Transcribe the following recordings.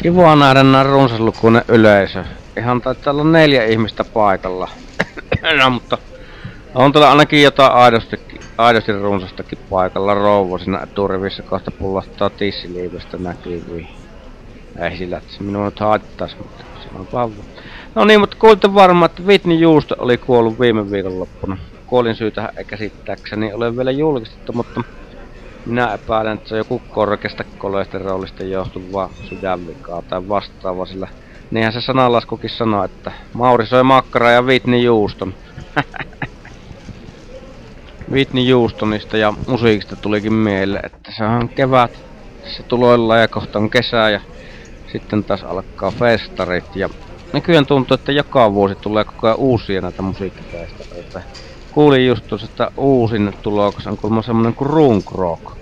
Kiva nähdä näin runsaslukuinen yleisö. Ihan taitaa olla 4 ihmistä paikalla. No, mutta on täällä ainakin jotain aidosti runsastakin paikalla. Rouvo siinä eturivissä kohta pullastaa tissiliivestä näkyviin. Ei sillä, että se minua nyt haittais, mutta se on vauva. No niin, mutta kuulitte varmaan, että Whitney Houston oli kuollut viime viikonloppuna. Kuolin syytähän ei käsittääkseni ole vielä julkistettu, mutta minä epäilen, että se on joku korkeasta kolesterolista johtuvaa sydänvikaa tai vastaavaa, sillä niinhän se sananlaskukin sanoo, että Mauri söi makkaraa ja Whitney Houston. Whitney Houstonista ja musiikista tulikin mieleen, että se on kevät, se tuloillaan ja kohta on kesä ja sitten taas alkaa festarit ja nykyään tuntuu, että joka vuosi tulee koko ajan uusia näitä musiikkifestareita. Kuulin just tuossa, että uusin tulokas on kuulemma semmonen kuin Runk Rock.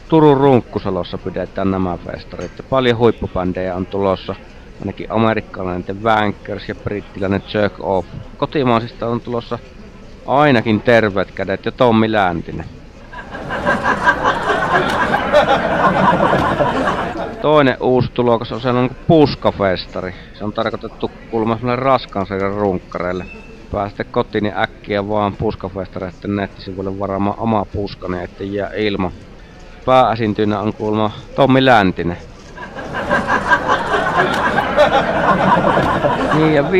Turun Runkkusalossa pidetään nämä festarit ja paljon huippubändejä on tulossa. Ainakin amerikkalainen The Wankers ja brittiläinen Jerk Off. Kotimaisista on tulossa ainakin Terveet Kädet ja Tommi Läntinen. Toinen uusi tulokas on sellainen kuin Puskafestari. Se on tarkoitettu kuulemma semmoinen raskaan sarjan runkkareille. Pääsette kotiin niin äkkiä vaan Puskafestareiden nettisivuille varaamaan oma puskani, ettei jää ilman. Pääesiintyjänä on kuulemma Tommi Läntinen. Niin ja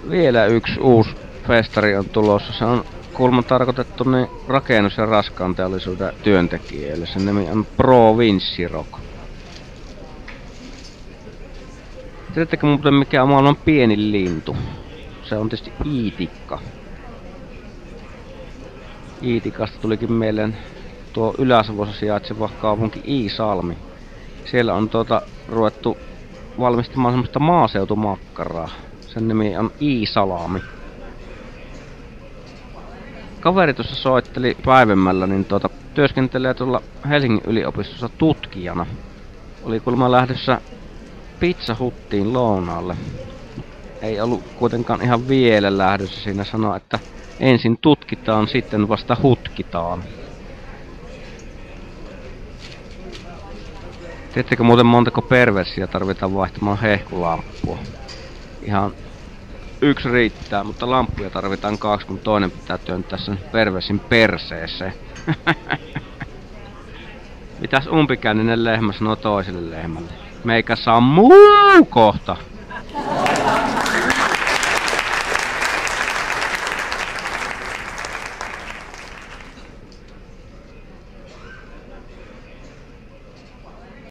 vielä yksi uusi festari on tulossa. Se on kuulemma tarkoitettu niin rakennus- ja raskaan teollisuuden työntekijöille. Sen nimi on Provinci Rock. Tiedättekö muuten mikä on maailman pienin lintu? Se on tietysti iitikka. Iitikasta tulikin mieleen tuo Ylä-Savossa sijaitseva kaupunki Iisalmi. Siellä on ruvettu valmistamaan semmoista maaseutumakkaraa. Sen nimi on Iisalami. Kaveri tuossa soitteli päivämällä, niin työskentelee tuolla Helsingin yliopistossa tutkijana. Oli kuulemma lähdössä Pizza Huttiin lounaalle. Ei ollut kuitenkaan ihan vielä lähdössä, siinä sanoi, että ensin tutkitaan, sitten vasta hutkitaan. Tiedättekö muuten montako perversiä tarvitaan vaihtamaan hehkulampua? Ihan yksi riittää, mutta lamppuja tarvitaan 2, kun toinen pitää työntää sen perversin perseeseen. Mitäs umpikänninen lehmä sanoo toiselle lehmälle? Meikä saa muu kohta.